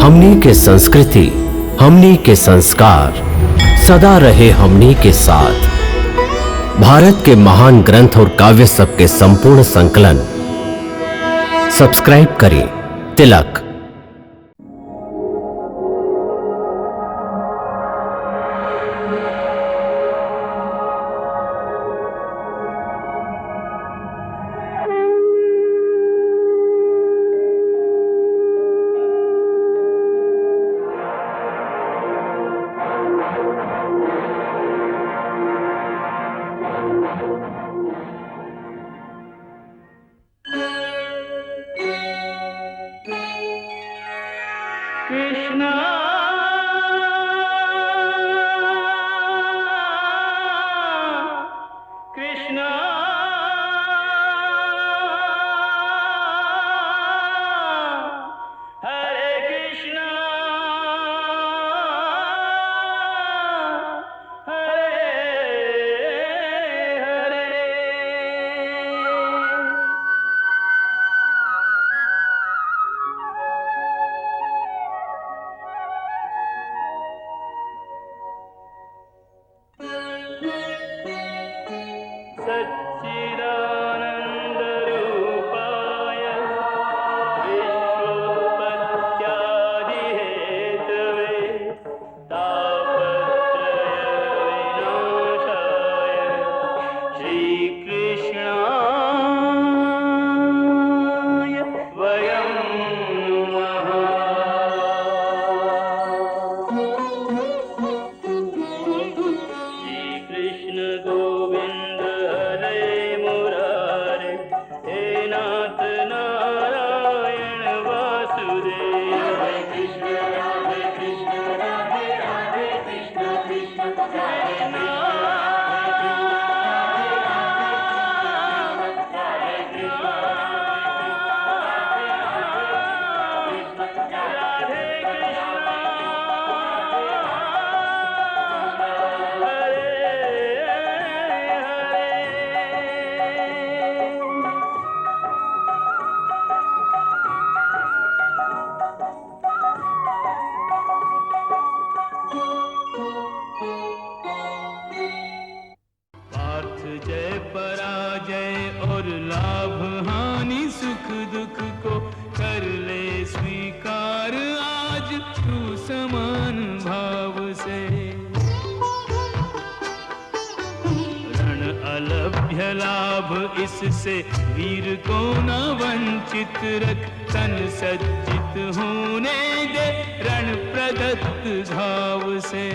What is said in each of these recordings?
हमनी के संस्कृति, हमनी के संस्कार सदा रहे हमनी के साथ। भारत के महान ग्रंथ और काव्य सब के संपूर्ण संकलन सब्सक्राइब करें तिलक। कृष्णा कृष्णा हरे कृष्णा हरे हरे। सच्चिदानन्दरूपाय विश्वोत्पत्त्यादिहेतवे तापत्रयविनाशाय श्रीकृष्णाय वयं नमः। श्रीकृष्ण गोविंद हरे मुरारे, हे नाथ नारायण वासुदेव। हरे कृष्ण राधे कृष्ण कृष्ण कृष्ण पार्थ जय पराजय और लाभ हानि सुख दुख को कर ले स्वीकार आज तू समान भाव से। रण अलभ्य लाभ इससे वीर को न वंचित रख, तन सज्जित होने दे रण प्रदत्त घाव से।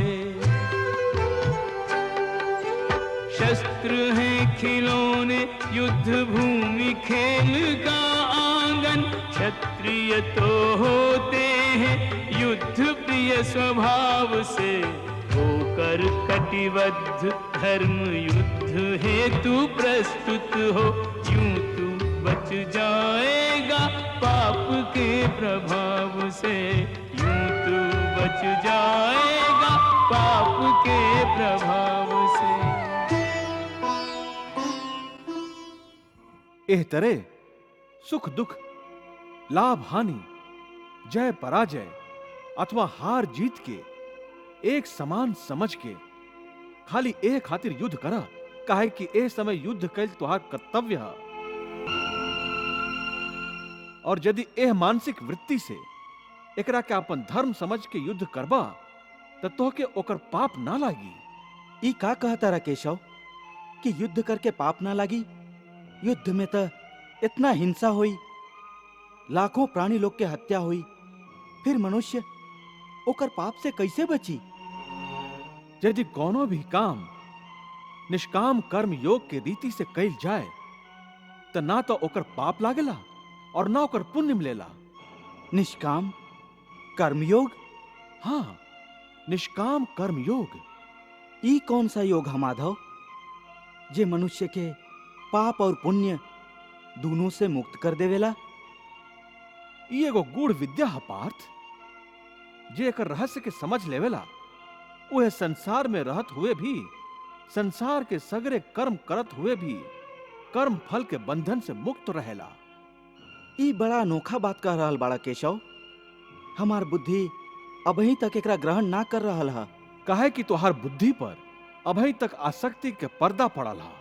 शस्त्र हैं खिलौने युद्ध भूमि खेल का आंगन, क्षत्रिय तो होते हैं युद्ध प्रिय स्वभाव से। होकर कटिबद्ध धर्म युद्ध हेतु प्रस्तुत हो, यूं तू बच जाएगा पाप के प्रभाव से। यूं तू बच जाएगा पाप के प्रभाव से। एह तरह सुख दुख, लाभ हानि, जय पराजय अथवा हार जीत के एक समान समझ के खाली एह खातिर युद्ध करा, काहे कि एह समय युद्ध कैल तुहार कर्तव्य है। और यदि एह मानसिक वृत्ति से एकरा के अपन धर्म समझ के युद्ध करबा त तोहके ओकर पाप ना लागी। ई का कहता रा केशव कि युद्ध करके पाप ना लागी? युद्ध में तो इतना हिंसा हुई, लाखों प्राणी लोग के हत्या हुई, फिर मनुष्य ओकर पाप से कैसे बची? यदि कोनो भी काम निष्काम कर्म योग के रीति से कैल जाए तो ना तो ओकर पाप लागेला और ना ओकर पुण्य मिलेला। निष्काम कर्मयोग? हाँ, निष्काम कर्म योग। ई कौन सा योग है माधव, जे मनुष्य के पाप और पुण्य दोनों से मुक्त कर देवेला? ई एगो गूढ़ विद्या है पार्थ, जे एकर रहस्य के समझ लेवेला वह संसार में रहत हुए भी, संसार के सगरे कर्म करत हुए भी कर्म फल के बंधन से मुक्त रहेला। ई बड़ा अनोखा बात कह रहल बाड़ा केशव। हमार बुद्धि अबही तक एकरा ग्रहण ना कर रहल है। काहे कि तोहार बुद्धि पर अभी तक आसक्ति के पर्दा पड़ल हा।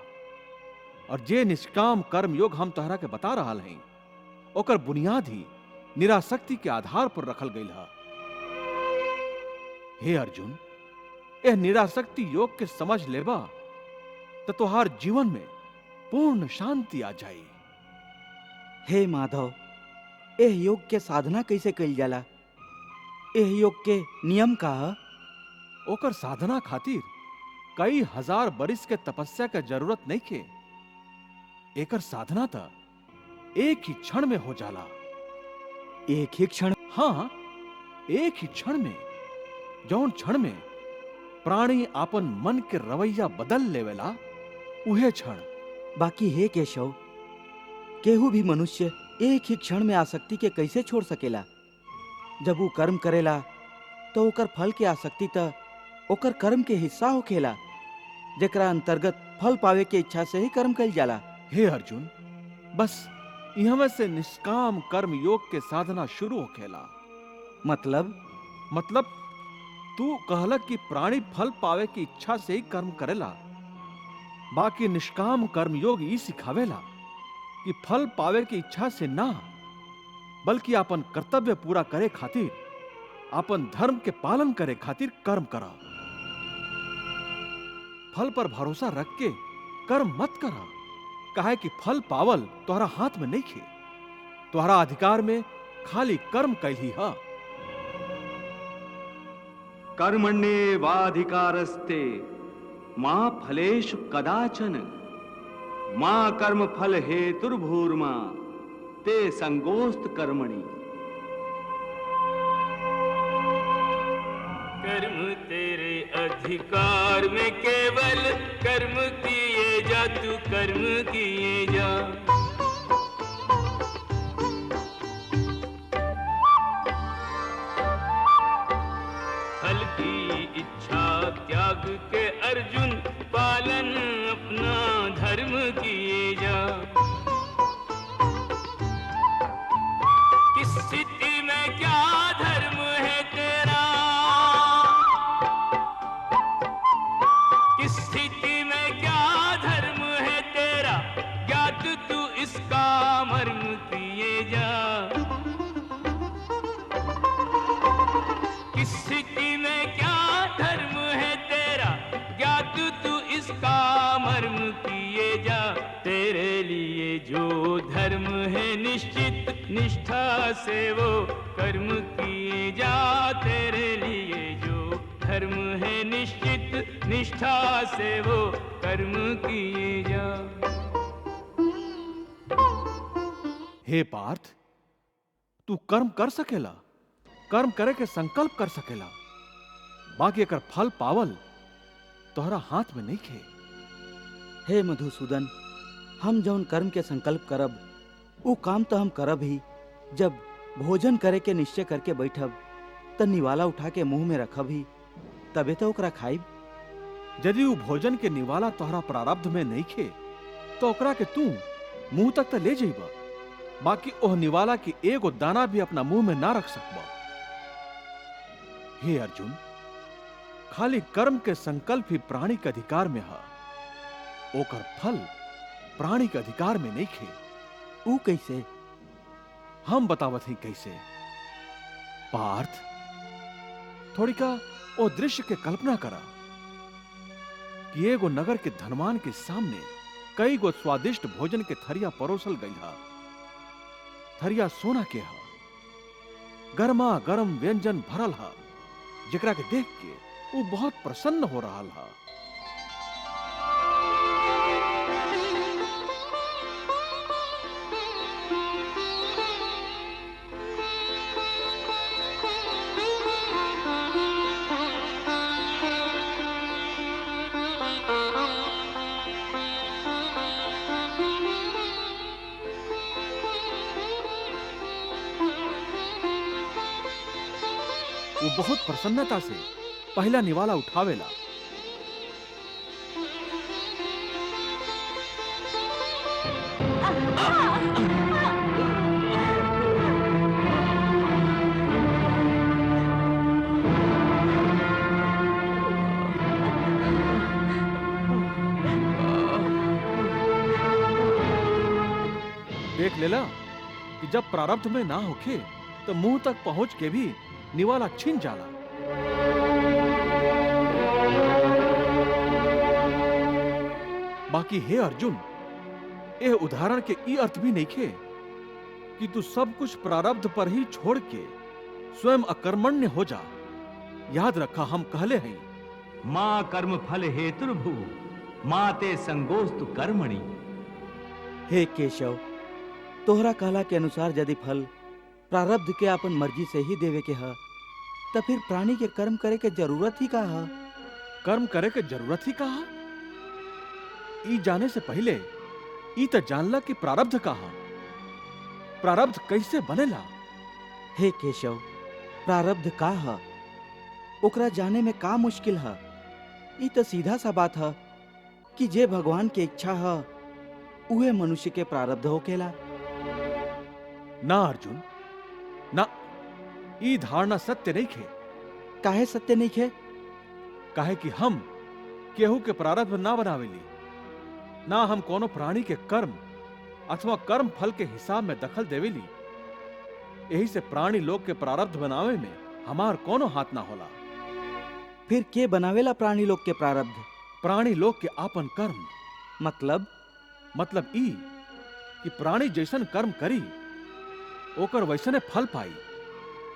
और जे निष्काम कर्म योग हम तोहरा के बता रहल हई, ओकर बुनियाद ही निरासक्ति के आधार पर रखल गई है। हे अर्जुन, यह निरासक्ति योग के समझ लेबा तो तोहार जीवन में पूर्ण शांति आ जाई। हे माधव, एह योग के साधना कैसे कइल जाला? एह योग के नियम का है? ओकर साधना खातिर कई हजार बरिस के तपस्या के जरूरत नहीं के। एकर साधना तो एक ही क्षण में हो जाला। एक ही क्षण? हाँ, एक ही क्षण में। जौन क्षण में प्राणी आपन मन के रवैया बदल लेवेला, उहे क्षण। बाकी हे केशव, केहू भी मनुष्य एक ही क्षण में आसक्ति के कैसे छोड़ सकेला? जब वो कर्म करेला तो ओकर फल के आसक्ति तो ओकर कर्म के हिस्सा होखेला, जेकरा अंतर्गत फल पावे के इच्छा से ही कर्म कइल जाला। हे अर्जुन, बस इहमे से निष्काम कर्म योग के साधना शुरू होखेला। मतलब तू कहलक कि प्राणी फल पावे की इच्छा से ही कर्म करेला। बाकी निष्काम कर्म योग ई सिखावेला कि फल पावे की इच्छा से ना, बल्कि अपन कर्तव्य पूरा करे खातिर, अपन धर्म के पालन करे खातिर कर्म करा। फल पर भरोसा रख के कर्म मत करा, काहे कि फल पावल तोहरा हाथ में नहीं खे। तोहरा अधिकार में खाली कर्म कैल ही है। कर्मण्येवाधिकारस्ते मा फलेषु कदाचन मा कर्म फल हेतुर्भूर्मा ते संगोस्त कर्मणि। कर्म तेरे अधिकार में, केवल कर्म किए जा, तू कर्म किए जा। फल की इच्छा त्याग के अर्जुन, पालन अपना धर्म किए जा। किस स्थिति में क्या धर्म है तेरा, किस स्थिति में क्या धर्म है तेरा, ज्ञात तू इसका मर्म किए जा। किस स्थिति में क्या धर्म है तेरा, ज्ञात तू इसका मर्म किए जा। तेरे लिए जो धर्म है निश्चित, निष्ठा से वो कर्म किए जा। तेरे लिए जो धर्म है निश्चित, निष्ठा से वो कर्म किए जा। हे पार्थ, तू कर्म कर सकेला, कर्म करे के संकल्प कर सकेला, बाकी एकर फल पावल तोहरा हाथ में नहीं खे। हे मधुसूदन, हम जौन कर्म के संकल्प करब, वो काम तो हम करब ही। जब भोजन करे के निश्चय करके बैठब त निवाला उठा के मुंह में रखब ही, तबे तो ओकरा खाइब। यदि वो भोजन के निवाला तोहरा प्रारब्ध में नहीं खे तो ओकरा के तू मुंह तक तो ले जाइबा, बाकी ओह निवाला की एगो दाना भी अपना मुंह में ना रख सकबा। हे अर्जुन, खाली कर्म के संकल्प ही प्राणी के अधिकार में है, ओकर फल प्राणी के अधिकार में नहीं खे। ऊ कैसे? हम बतावत ही कैसे। पार्थ, थोड़ी का ओ दृश्य के कल्पना करा कि एगो नगर के धनवान के सामने कई गो स्वादिष्ट भोजन के थरिया परोसल गई हा। थरिया सोना के हा, गर्मा गर्म व्यंजन भरल हा, जेकरा के देख के वो बहुत प्रसन्न हो रहा हा। वो बहुत प्रसन्नता से पहला निवाला उठावेला। देख लेला कि जब प्रारब्ध में ना होखे तो मुंह तक पहुंच के भी निवाला छिन जाला। बाकी हे अर्जुन, यह उदाहरण के ई अर्थ भी नहीं खे कि तू सब कुछ प्रारब्ध पर ही छोड़ के स्वयं अकर्मण्य हो जा। याद रखा हम कहले हैं, मां कर्म फल हेतुर्भु मां ते संगोस्तु कर्मणि। हे केशव, तोहरा कहला के अनुसार यदि फल प्रारब्ध के अपन मर्जी से ही देवे के ह, तो फिर प्राणी के कर्म करे के जरूरत ही का है? कर्म करे के जरूरत ही कहा? ई जाने से पहले ई तो जानला कि प्रारब्ध कहा, प्रारब्ध कैसे बनेला। हे केशव, प्रारब्ध का है? ओकरा जाने में का मुश्किल है? ई तो सीधा सा बात है कि जे भगवान के इच्छा है उहे मनुष्य के प्रारब्ध होकेला। ना अर्जुन ना, ई धारणा सत्य नहीं खे। काहे सत्य नहीं खे? काहे कि हम केहू के प्रारब्ध ना बनावेली, ना हम कोनो प्राणी के कर्म अथवा कर्म फल के हिसाब में दखल देवेली। यही से प्राणी लोग के प्रारब्ध बनावे में हमार कोनो हाथ ना होला। फिर के बनावेला प्राणी लोग के प्रारब्ध? प्राणी लोग के आपन कर्म। मतलब ई कि प्राणी जैसन कर्म करी ओकर वैसने फल पाई।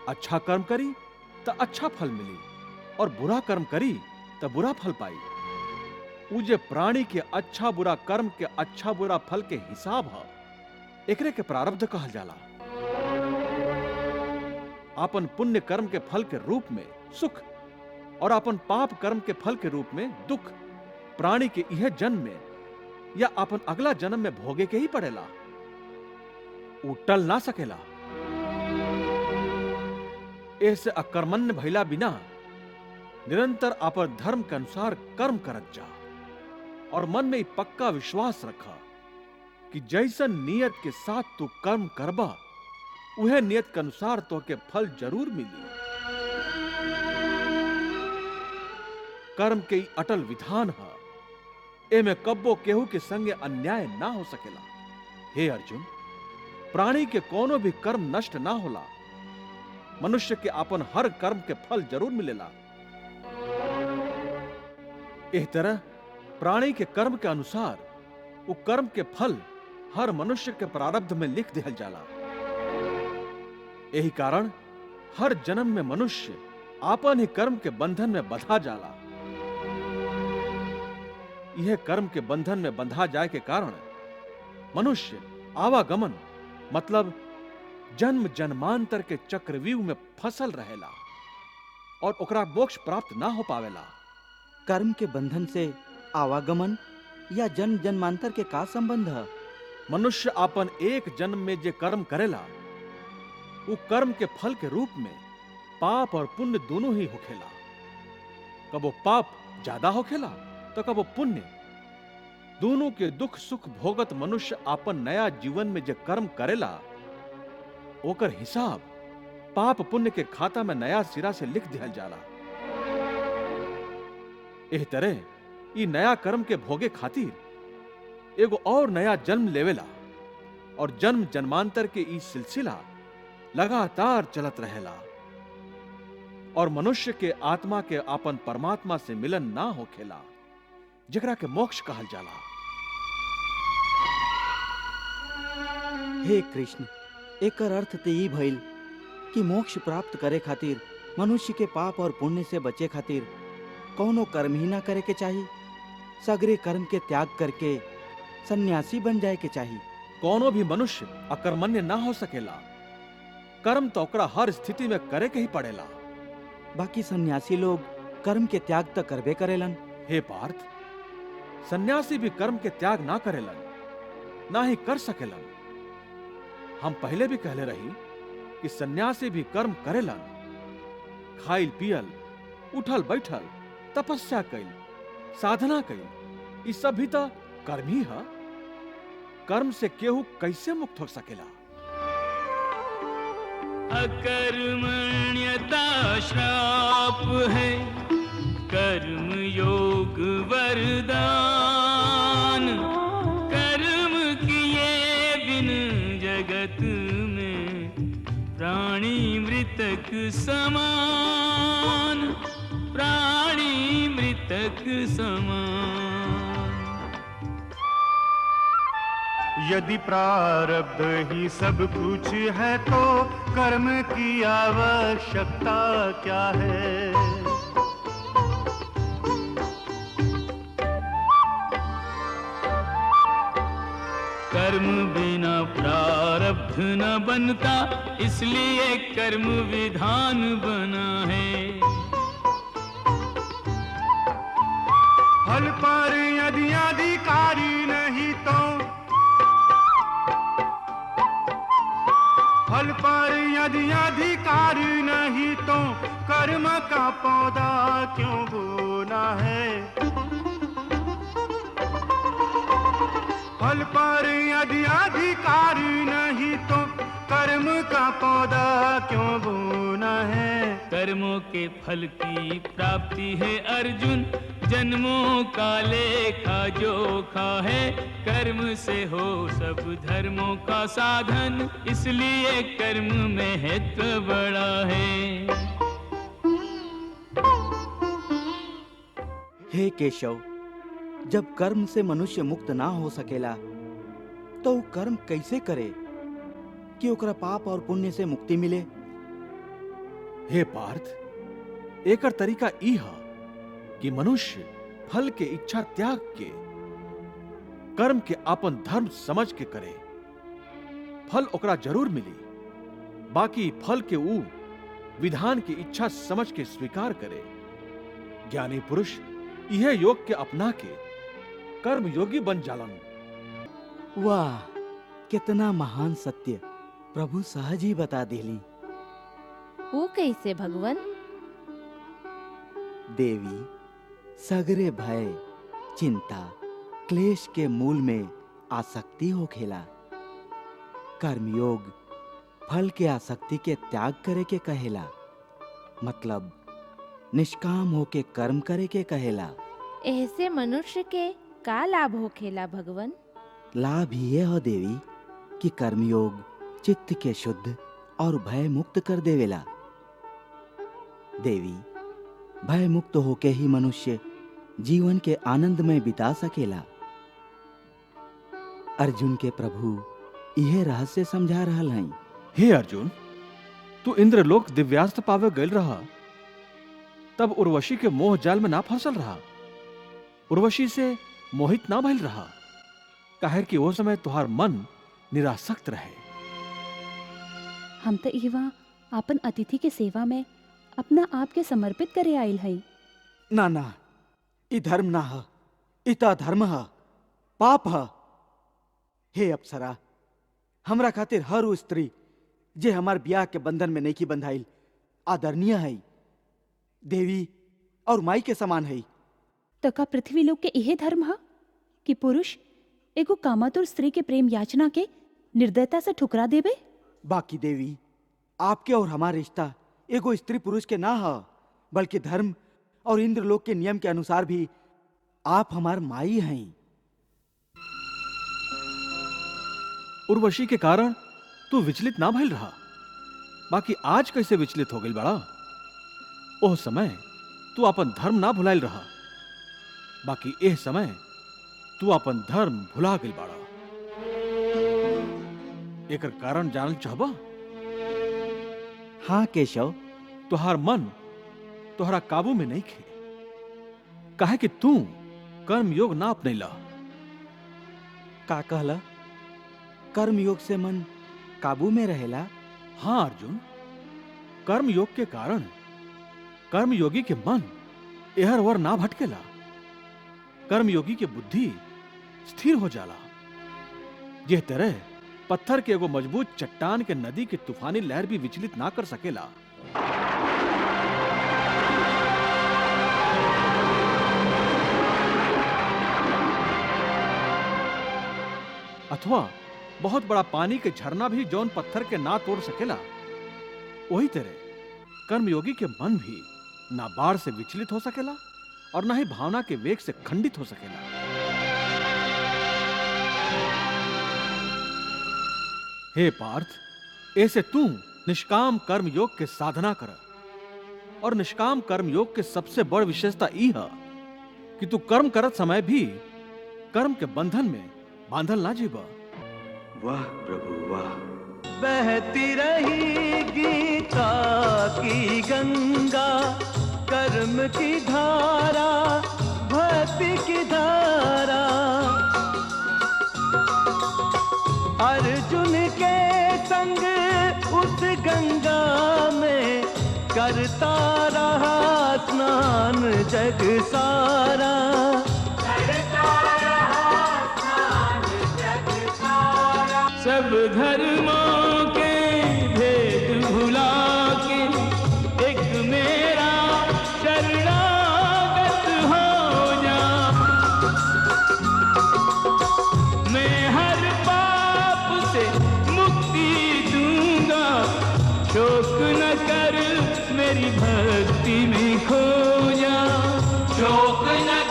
अच्छा कर्म करी तो अच्छा फल मिली, और बुरा कर्म करी तो बुरा फल पाई। उ जे प्राणी के अच्छा बुरा कर्म के अच्छा बुरा फल के हिसाब है, एकरे के प्रारब्ध कहल जाला। आपन पुण्य कर्म के फल के रूप में सुख और अपन पाप कर्म के फल के रूप में दुख प्राणी के यह जन्म में या अपन अगला जन्म में भोगे के ही पड़ेला। उ टल ना सकेला। ऐसे अकर्मण्य भइला बिना निरंतर अपन धर्म के अनुसार कर्म करत जा, और मन में पक्का विश्वास रखा कि जैसन नियत के साथ तू कर्म करबा, उहे नियत के अनुसार तो के फल जरूर मिली। कर्म के अटल विधान है, एमे कब्बो केहू के संगे अन्याय ना हो सकेला। हे अर्जुन, प्राणी के कोनो भी कर्म नष्ट ना होला। मनुष्य के अपन हर कर्म के फल जरूर मिलेला। इस तरह प्राणी के कर्म के अनुसार वो कर्म के फल हर मनुष्य के प्रारब्ध में लिख दिया जाला। यही कारण हर जन्म में मनुष्य आपन ही कर्म के बंधन में बंधा जाला। यह कर्म के बंधन में बंधा जाए के कारण मनुष्य आवागमन मतलब जन्म जन्मांतर के चक्रव्यूह में फसल रहेला और ओकरा मोक्ष प्राप्त ना हो पावेला। कर्म के बंधन से आवागमन या जन्म जन्मांतर के का संबंध है? मनुष्य आपन एक जन्म में जे कर्म करेला, वो कर्म के फल के रूप में पाप और पुण्य दोनों ही होखेला। कबो पाप ज्यादा होखेला तो कबो पुण्य। दोनों के दुख सुख भोगत मनुष्य आपन नया जीवन में जे कर्म करेला, ओकर हिसाब पाप पुण्य के खाता में नया सिरा से लिख दिया जाला। एह तरह ई नया कर्म के भोगे खातिर एगो और नया जन्म लेवेला, और जन्म जन्मांतर के ई सिलसिला लगातार चलत रहेला, और मनुष्य के आत्मा के आपन परमात्मा से मिलन ना होखेला, जेकरा के मोक्ष कहल जाला। हे कृष्ण, एकर अर्थ ते ई भइल कि मोक्ष प्राप्त करे खातिर मनुष्य के पाप और पुण्य से बचे खातिर कौनो कर्म ही ना करे के चाहिए। सगरे कर्म के त्याग करके सन्यासी बन जाए के चाहिए। कोनो भी मनुष्य अकर्मण्य ना हो सकेला। कर्म तो ओकरा हर स्थिति में करे के ही पड़ेला। बाकी सन्यासी लोग कर्म के त्याग तो करबे करेलन। हे पार्थ, सन्यासी भी कर्म के त्याग ना करेलन, ना ही कर सकेलन। हम पहले भी कहले रही कि सन्यासी भी कर्म करेलन। खाइल पियल, उठल बैठल, तपस्या कैल, साधना कैल, ये सब भी तो कर्म ही है। कर्म से केहू कैसे मुक्त हो सकेला? अकर्मण्यता श्राप है, कर्म योग वरदान। कर्म किए बिन मृतक समान, प्राणी मृतक समान। यदि प्रारब्ध ही सब कुछ है तो कर्म की आवश्यकता क्या है? कर्म बिना प्रारब्ध न बनता, इसलिए कर्म विधान बना है। फल पर यदि अधिकारी नहीं तो, फल पर यदि अधिकारी नहीं तो कर्म का पौधा क्यों बोना है? फल पर यदि अधिकारी नहीं तो कर्म का पौधा क्यों बोना है? कर्मों के फल की प्राप्ति है अर्जुन, जन्मों का लेखा जोखा है। कर्म से हो सब धर्मों का साधन, इसलिए कर्म महत्व बड़ा है। हे केशव, जब कर्म से मनुष्य मुक्त ना हो सकेला तो वो कर्म कैसे करे कि ओकरा पाप और पुण्य से मुक्ति मिले? हे पार्थ, एकर तरीका ई हा कि मनुष्य फल के इच्छा त्याग के कर्म के आपन धर्म समझ के करे। फल ओकरा जरूर मिली, बाकी फल के ऊ विधान की इच्छा समझ के स्वीकार करे। ज्ञानी पुरुष यह योग के अपना के कर्म योगी बन जालन। वाह, कितना महान सत्य प्रभु सहज ही बता देली। वो कैसे भगवन? देवी, सगरे भय, चिंता, क्लेश के मूल में आसक्ति हो खेला। कर्मयोग फल के आसक्ति के त्याग करे के कहेला, मतलब निष्काम होके कर्म करे के कहेला। ऐसे मनुष्य के का लाभ होखेला भगवन? लाभ ये हो देवी कि कर्मयोग चित्त के शुद्ध और भय मुक्त कर देवेला। देवी, भय मुक्त होके ही मनुष्य जीवन के आनंद में बिता सकेला। अर्जुन के प्रभु यह रहस्य समझा रहल हैं। हे अर्जुन, तू इंद्रलोक दिव्यास्त्र पावे गयल रहा, तब उर्वशी के मोह जाल में ना फंसल रहा, उर्वशी से मोहित ना भइल रहा, काहे कि वो समय तुहार मन निरासक्त रहे। हम तो इवा आपन अतिथि के सेवा में अपना आप के समर्पित करे आयल है। ना ना, ई धर्म ना है, इता धर्म है, पाप है। हे अप्सरा, हमरा खातिर हर वो स्त्री जे हमार ब्याह के बंधन में नहीं की बंधाइल आदरणीय है, देवी और माई के समान है। तो का पृथ्वी लोक के यह धर्म है कि पुरुष एगो कामातुर स्त्री के प्रेम याचना के निर्दयता से ठुकरा देवे? बाकी देवी, आपके और हमारा रिश्ता एगो स्त्री पुरुष के ना है, बल्कि धर्म और इंद्रलोक के नियम के अनुसार भी आप हमार माई हैं। उर्वशी के कारण तू विचलित ना भइल रहा, बाकी आज कैसे विचलित हो गई बड़ा? ओह समय तू अपन धर्म ना भुलाइल रहा, बाकी एह समय तू अपन धर्म भुला गई बड़ा। एकर कारण जानल चाहबा? हाँ केशव। तुहार मन तुहरा काबू में नहीं खे, काहे कि तू कर्म योग ना अपनैला। का कहला? कर्म योग से मन काबू में रहेला? हाँ अर्जुन, कर्म योग के कारण कर्म योगी के मन एहर वर ना भटकेला। कर्म योगी के बुद्धि स्थिर हो जाला। यह तरह पत्थर के एगो मजबूत चट्टान के नदी के तूफानी लहर भी विचलित ना कर सकेला। अथवा बहुत बड़ा पानी के झरना भी जौन पत्थर के ना तोड़ सकेला, वही तरह कर्मयोगी के मन भी ना बाढ़ से विचलित हो सकेला और ना ही भावना के वेग से खंडित हो सकेला। हे पार्थ, ऐसे तू निष्काम कर्म योग के साधना कर। और निष्काम कर्म योग के सबसे बड़ विशेषता ई है कि तू कर्म करत समय भी कर्म के बंधन में बांधल ना जीवा। वाह प्रभु वाह। बहती रही गीता की गंगा, कर्म की धारा, भक्ति की धारा। अर्जुन के संग उस गंगा में करता रहा स्नान जग सारा। सब धर्मों के भेद भुला के एक मेरा शरणागत हो जा। मैं हर पाप से मुक्ति दूंगा, शोक न कर मेरी भक्ति में खो जा। शोक न